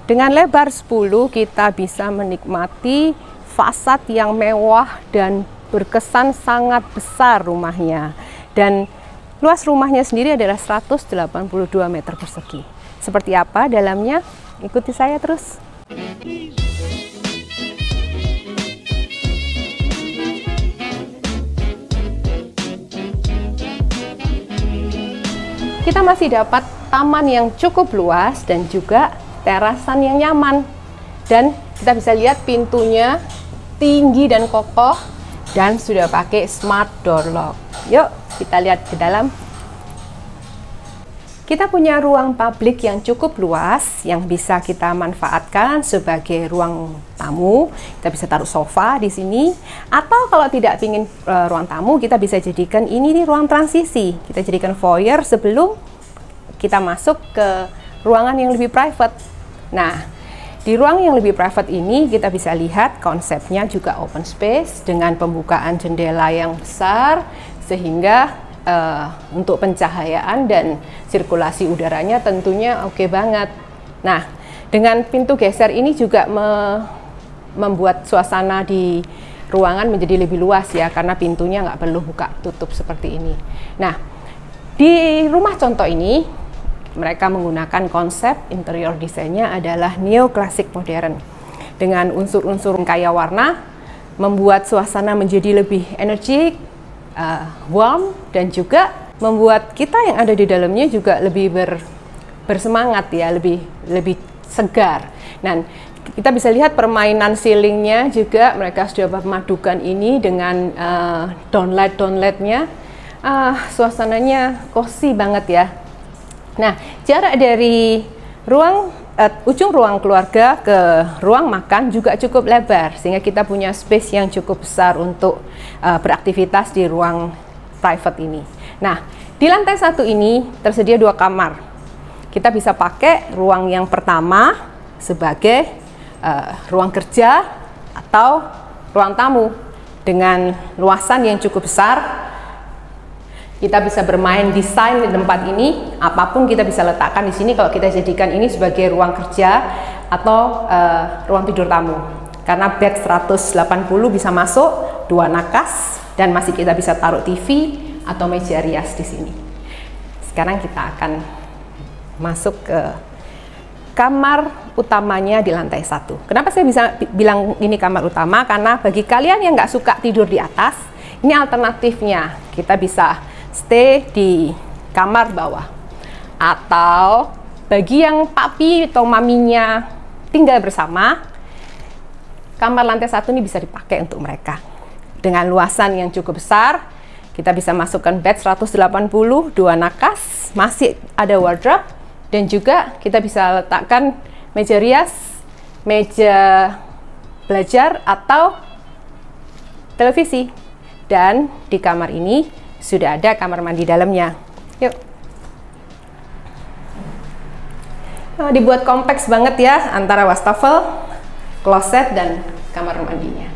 Dengan lebar 10 kita bisa menikmati fasad yang mewah dan berkesan sangat besar rumahnya. Dan luas rumahnya sendiri adalah 182 meter persegi. Seperti apa dalamnya? Ikuti saya terus. Kita masih dapat taman yang cukup luas dan juga terasan yang nyaman. Dan kita bisa lihat pintunya tinggi dan kokoh dan sudah pakai smart door lock. Yuk kita lihat ke dalam. Kita punya ruang publik yang cukup luas yang bisa kita manfaatkan sebagai ruang tamu. Kita bisa taruh sofa di sini, atau kalau tidak ingin ruang tamu, kita bisa jadikan ini nih ruang transisi. Kita jadikan foyer sebelum kita masuk ke ruangan yang lebih private. Nah, di ruang yang lebih private ini kita bisa lihat konsepnya juga open space dengan pembukaan jendela yang besar sehingga untuk pencahayaan dan sirkulasi udaranya tentunya oke banget. Nah, dengan pintu geser ini juga membuat suasana di ruangan menjadi lebih luas ya, karena pintunya nggak perlu buka tutup seperti ini. Nah, di rumah contoh ini mereka menggunakan konsep interior desainnya adalah neoclassic modern dengan unsur-unsur kaya warna, membuat suasana menjadi lebih energik, warm, dan juga membuat kita yang ada di dalamnya juga lebih bersemangat ya, lebih segar. Dan kita bisa lihat permainan ceilingnya juga mereka sudah memadukan ini dengan downlight-downlightnya. Suasananya cozy banget ya. Nah, jarak dari ujung ruang keluarga ke ruang makan juga cukup lebar sehingga kita punya space yang cukup besar untuk beraktivitas di ruang private ini. Nah, di lantai 1 ini tersedia 2 kamar. Kita bisa pakai ruang yang pertama sebagai ruang kerja atau ruang tamu dengan luasan yang cukup besar. Kita bisa bermain desain di tempat ini, apapun kita bisa letakkan di sini kalau kita jadikan ini sebagai ruang kerja atau ruang tidur tamu. Karena bed 180 bisa masuk, 2 nakas, dan masih kita bisa taruh TV atau meja rias di sini. Sekarang kita akan masuk ke kamar utamanya di lantai 1. Kenapa saya bisa bilang ini kamar utama? Karena bagi kalian yang nggak suka tidur di atas, ini alternatifnya. Kita bisa stay di kamar bawah, atau bagi yang papi atau maminya tinggal bersama, kamar lantai 1 ini bisa dipakai untuk mereka dengan luasan yang cukup besar. Kita bisa masukkan bed 180, 2 nakas, masih ada wardrobe, dan juga kita bisa letakkan meja rias, meja belajar, atau televisi. Dan di kamar ini sudah ada kamar mandi dalamnya. Yuk. Nah, dibuat kompleks banget ya antara wastafel, kloset, dan kamar mandinya.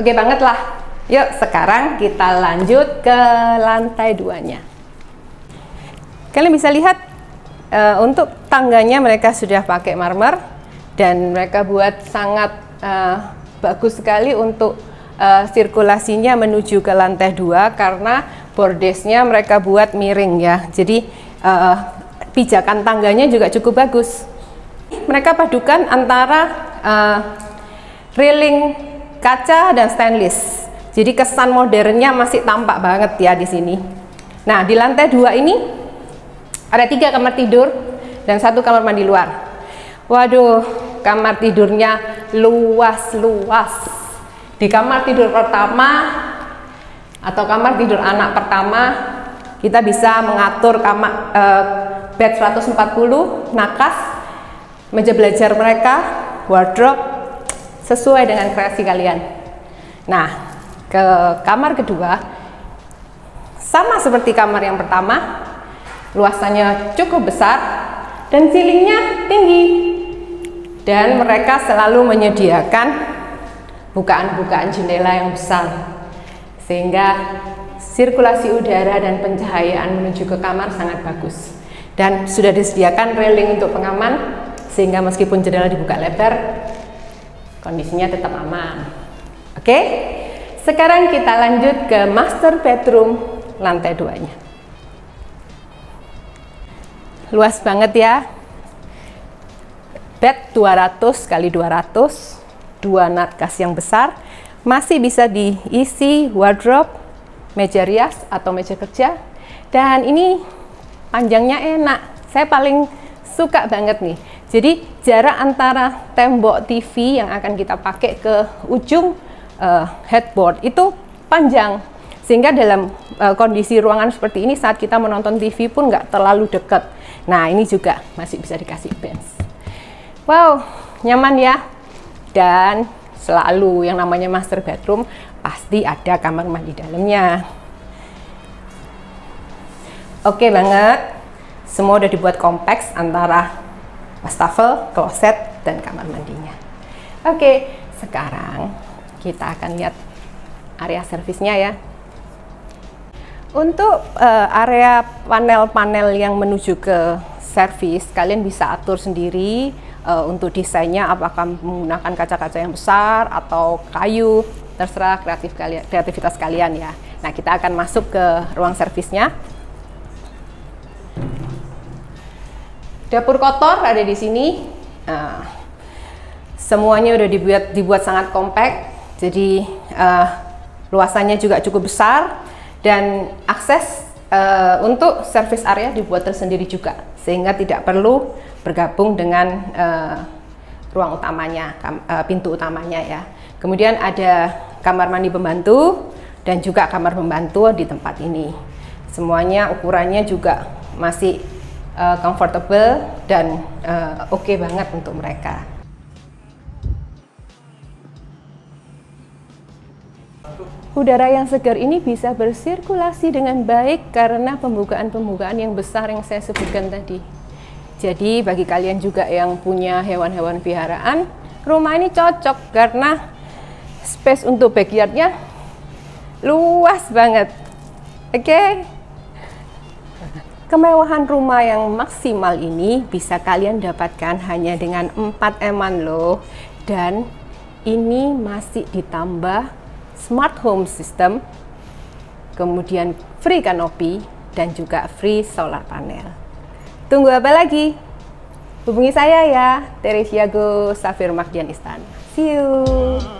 Oke banget lah. Yuk, sekarang kita lanjut ke lantai 2-nya. Kalian bisa lihat untuk tangganya mereka sudah pakai marmer dan mereka buat sangat bagus sekali untuk sirkulasinya menuju ke lantai 2 karena bordesnya mereka buat miring ya. Jadi pijakan tangganya juga cukup bagus. Mereka padukan antara railing kaca dan stainless. Jadi kesan modernnya masih tampak banget ya di sini. Nah, di lantai 2 ini ada 3 kamar tidur dan 1 kamar mandi luar. Waduh, kamar tidurnya luas-luas. Di kamar tidur pertama atau kamar tidur anak pertama, kita bisa mengatur kamar bed 140, nakas, meja belajar mereka, wardrobe, sesuai dengan kreasi kalian. Nah, ke kamar kedua, sama seperti kamar yang pertama, luasannya cukup besar dan ceilingnya tinggi. Dan mereka selalu menyediakan bukaan-bukaan jendela yang besar sehingga sirkulasi udara dan pencahayaan menuju ke kamar sangat bagus, dan sudah disediakan railing untuk pengaman sehingga meskipun jendela dibuka lebar, kondisinya tetap aman. Oke, sekarang kita lanjut ke master bedroom lantai 2-nya. Luas banget ya. Bed 200 x 200, 2 natkas yang besar, masih bisa diisi wardrobe, meja rias atau meja kerja, dan ini panjangnya enak. Saya paling suka banget nih. Jadi jarak antara tembok TV yang akan kita pakai ke ujung headboard itu panjang, sehingga dalam kondisi ruangan seperti ini saat kita menonton TV pun nggak terlalu dekat. Nah, ini juga masih bisa dikasih bench. Wow, nyaman ya. Dan selalu yang namanya master bedroom pasti ada kamar mandi dalamnya. Oke banget. Semua udah dibuat kompleks antara wastafel, kloset, dan kamar mandinya. Oke, sekarang kita akan lihat area servisnya ya. Untuk area panel-panel yang menuju ke servis, kalian bisa atur sendiri untuk desainnya, apakah menggunakan kaca-kaca yang besar atau kayu, terserah kreativitas kalian ya. Nah, kita akan masuk ke ruang servisnya. Dapur kotor ada di sini. Nah, semuanya udah dibuat sangat kompak, jadi luasannya juga cukup besar, dan akses untuk service area dibuat tersendiri juga, sehingga tidak perlu bergabung dengan ruang utamanya, pintu utamanya ya. Kemudian ada kamar mandi pembantu dan juga kamar pembantu di tempat ini. Semuanya ukurannya juga masih comfortable dan oke banget untuk mereka. Udara yang segar ini bisa bersirkulasi dengan baik karena pembukaan-pembukaan yang besar yang saya sebutkan tadi. Jadi bagi kalian juga yang punya hewan-hewan peliharaan, rumah ini cocok karena space untuk backyardnya luas banget. Oke? Kemewahan rumah yang maksimal ini bisa kalian dapatkan hanya dengan 4 eman loh. Dan ini masih ditambah smart home system, kemudian free kanopi, dan juga free solar panel. Tunggu apa lagi? Hubungi saya ya, Teresiago Safir Magdian Istana. See you!